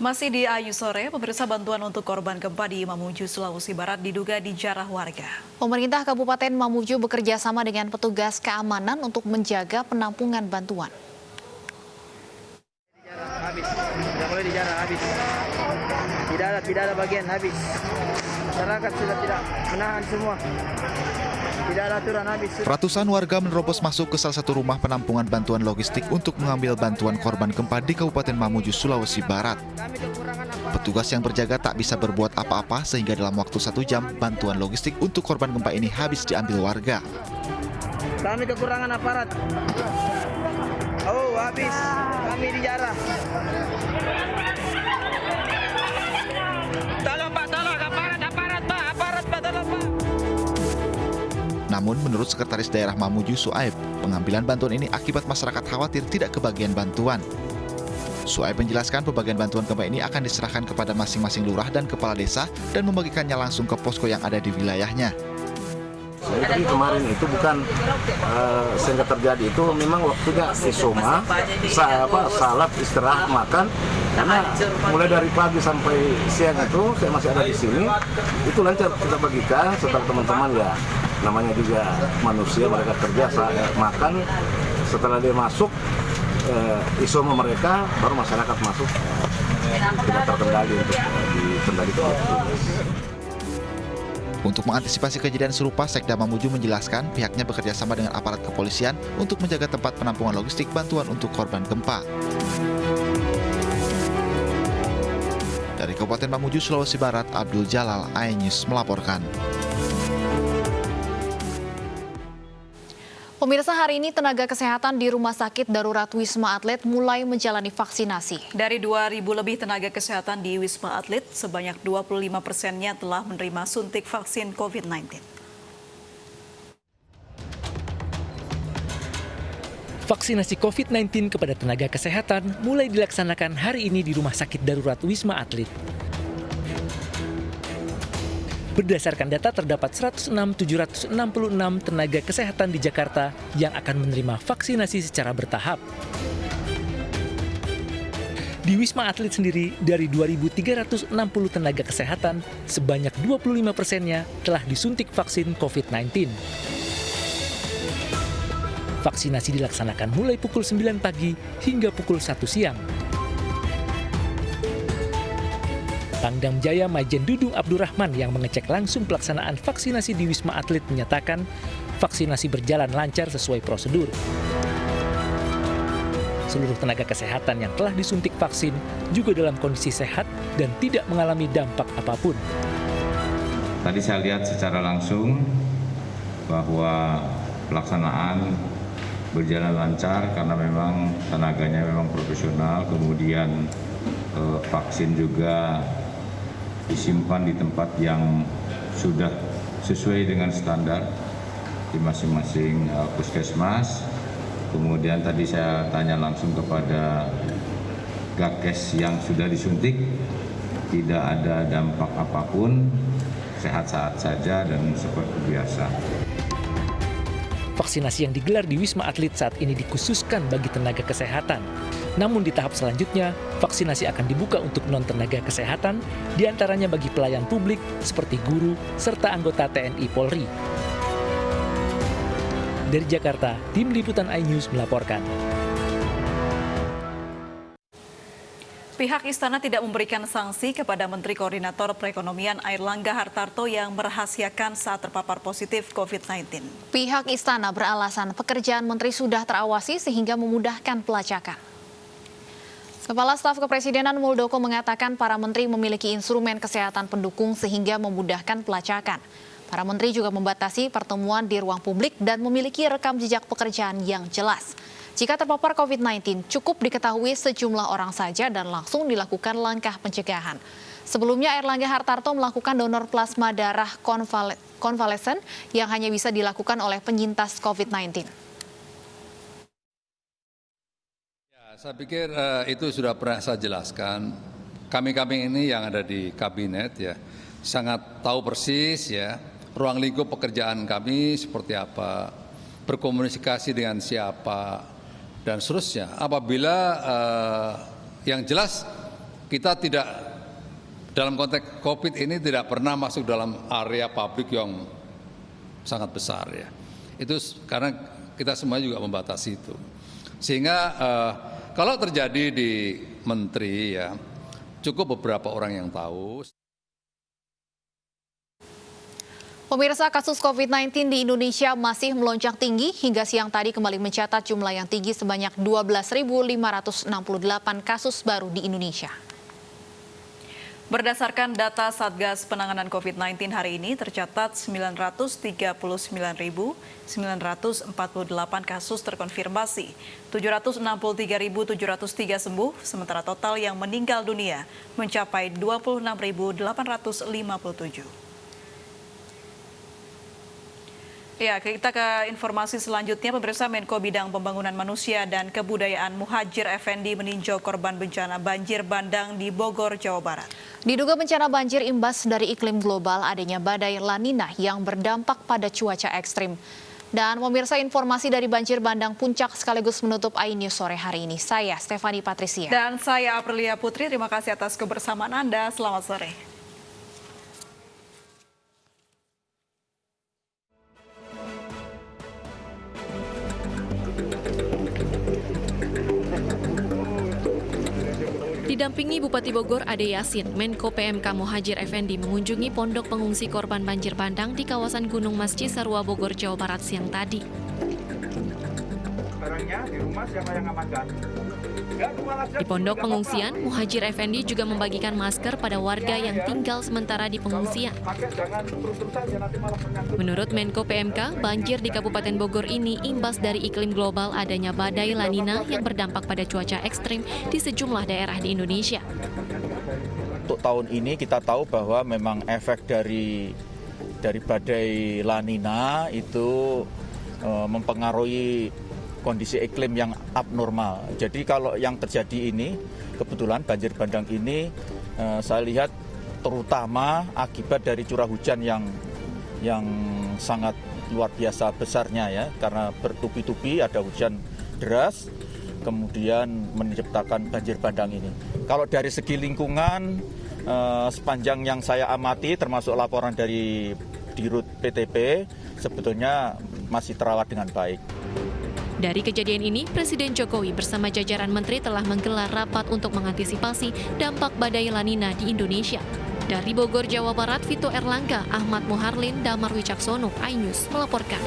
Masih di Ayu Sore, pemirsa, bantuan untuk korban gempa di Mamuju, Sulawesi Barat diduga dijarah warga. Pemerintah Kabupaten Mamuju bekerja sama dengan petugas keamanan untuk menjaga penampungan bantuan. Tidak boleh dijarah habis. Tidak ada bagian habis. Masyarakat sudah tidak menahan semua. Tidak ada aturan habis. Ratusan warga menerobos masuk ke salah satu rumah penampungan bantuan logistik untuk mengambil bantuan korban gempa di Kabupaten Mamuju, Sulawesi Barat. Petugas yang berjaga tak bisa berbuat apa-apa sehingga dalam waktu 1 jam bantuan logistik untuk korban gempa ini habis diambil warga. Kami kekurangan aparat. Oh, habis. Kami dijarah. Tolong Pak, tolong aparat Pak, tolong Pak. Namun menurut Sekretaris Daerah Mamuju Suaib, pengambilan bantuan ini akibat masyarakat khawatir tidak kebagian bantuan. Suaib menjelaskan pembagian bantuan gempa ini akan diserahkan kepada masing-masing lurah dan kepala desa dan membagikannya langsung ke posko yang ada di wilayahnya. Jadi kemarin itu bukan sehingga terjadi itu memang waktunya isoma, salat, istirahat, makan. Karena mulai dari pagi sampai siang itu saya masih ada di sini, itu lancar kita bagikan setelah teman-teman ya. Namanya juga manusia, mereka kerja, makan, setelah dia masuk isoma mereka, baru masyarakat masuk tidak terkendali untuk dikendalikan. Untuk mengantisipasi kejadian serupa, Sekda Mamuju menjelaskan pihaknya bekerja sama dengan aparat kepolisian untuk menjaga tempat penampungan logistik bantuan untuk korban gempa. Dari Kabupaten Mamuju, Sulawesi Barat, Abdul Jalal, iNews melaporkan. Pemirsa, hari ini tenaga kesehatan di Rumah Sakit Darurat Wisma Atlet mulai menjalani vaksinasi. Dari 2.000 lebih tenaga kesehatan di Wisma Atlet, sebanyak 25%-nya telah menerima suntik vaksin COVID-19. Vaksinasi COVID-19 kepada tenaga kesehatan mulai dilaksanakan hari ini di Rumah Sakit Darurat Wisma Atlet. Berdasarkan data, terdapat 106.766 tenaga kesehatan di Jakarta yang akan menerima vaksinasi secara bertahap. Di Wisma Atlet sendiri, dari 2.360 tenaga kesehatan, sebanyak 25%-nya telah disuntik vaksin COVID-19. Vaksinasi dilaksanakan mulai pukul 9 pagi hingga pukul 1 siang. Pangdam Jaya Majen Dudung Abdurrahman yang mengecek langsung pelaksanaan vaksinasi di Wisma Atlet menyatakan vaksinasi berjalan lancar sesuai prosedur. Seluruh tenaga kesehatan yang telah disuntik vaksin juga dalam kondisi sehat dan tidak mengalami dampak apapun. Tadi saya lihat secara langsung bahwa pelaksanaan berjalan lancar karena memang tenaganya memang profesional, kemudian vaksin juga disimpan di tempat yang sudah sesuai dengan standar di masing-masing puskesmas. Kemudian tadi saya tanya langsung kepada Gakes yang sudah disuntik, tidak ada dampak apapun, sehat-sehat saja dan seperti biasa. Vaksinasi yang digelar di Wisma Atlet saat ini dikhususkan bagi tenaga kesehatan. Namun di tahap selanjutnya, vaksinasi akan dibuka untuk non-tenaga kesehatan, diantaranya bagi pelayan publik seperti guru, serta anggota TNI Polri. Dari Jakarta, Tim Liputan iNews melaporkan. Pihak Istana tidak memberikan sanksi kepada Menteri Koordinator Perekonomian Airlangga Hartarto yang merahasiakan saat terpapar positif COVID-19. Pihak Istana beralasan pekerjaan Menteri sudah terawasi sehingga memudahkan pelacakan. Kepala Staf Kepresidenan Muldoko mengatakan para menteri memiliki instrumen kesehatan pendukung sehingga memudahkan pelacakan. Para menteri juga membatasi pertemuan di ruang publik dan memiliki rekam jejak pekerjaan yang jelas. Jika terpapar COVID-19, cukup diketahui sejumlah orang saja dan langsung dilakukan langkah pencegahan. Sebelumnya, Airlangga Hartarto melakukan donor plasma darah konvalesen yang hanya bisa dilakukan oleh penyintas COVID-19. Saya pikir itu sudah pernah saya jelaskan. Kami ini yang ada di kabinet ya sangat tahu persis ya ruang lingkup pekerjaan kami seperti apa, berkomunikasi dengan siapa dan seterusnya. Apabila yang jelas kita tidak, dalam konteks COVID ini tidak pernah masuk dalam area publik yang sangat besar ya. Itu karena kita semua juga membatasi itu. Sehingga kalau terjadi di menteri ya, cukup beberapa orang yang tahu. Pemirsa, kasus COVID-19 di Indonesia masih melonjak tinggi. Hingga siang tadi kembali mencatat jumlah yang tinggi sebanyak 12.568 kasus baru di Indonesia. Berdasarkan data Satgas Penanganan COVID-19 hari ini, tercatat 939.948 kasus terkonfirmasi, 763.703 sembuh, sementara total yang meninggal dunia mencapai 26.857. Ya, kita ke informasi selanjutnya. Pemirsa, Menko Bidang Pembangunan Manusia dan Kebudayaan Muhadjir Effendi meninjau korban bencana banjir bandang di Bogor, Jawa Barat. Diduga bencana banjir imbas dari iklim global adanya badai La Nina yang berdampak pada cuaca ekstrim. Dan pemirsa, informasi dari banjir bandang Puncak sekaligus menutup iNews sore hari ini. Saya Stefani Patricia. Dan saya Aprilia Putri, terima kasih atas kebersamaan Anda. Selamat sore. Didampingi Bupati Bogor Ade Yasin, Menko PMK Muhadjir Effendi mengunjungi pondok pengungsi korban banjir bandang di kawasan Gunung Mas Cisarua, Bogor, Jawa Barat siang tadi. Di pondok pengungsian, Muhadjir Effendi juga membagikan masker pada warga yang tinggal sementara di pengungsian. Menurut Menko PMK, banjir di Kabupaten Bogor ini imbas dari iklim global adanya badai La Nina yang berdampak pada cuaca ekstrim di sejumlah daerah di Indonesia. Untuk tahun ini kita tahu bahwa memang efek dari badai La Nina itu mempengaruhi kondisi iklim yang abnormal. Jadi kalau yang terjadi ini, kebetulan banjir bandang ini saya lihat terutama akibat dari curah hujan yang sangat luar biasa besarnya ya, karena bertubi-tubi ada hujan deras, kemudian menciptakan banjir bandang ini. Kalau dari segi lingkungan, sepanjang yang saya amati termasuk laporan dari Dirut PTP, sebetulnya masih terawat dengan baik. Dari kejadian ini, Presiden Jokowi bersama jajaran menteri telah menggelar rapat untuk mengantisipasi dampak badai La Nina di Indonesia. Dari Bogor, Jawa Barat, Vito Erlangga, Ahmad Muharlin, Damar Wicaksono, iNews melaporkan.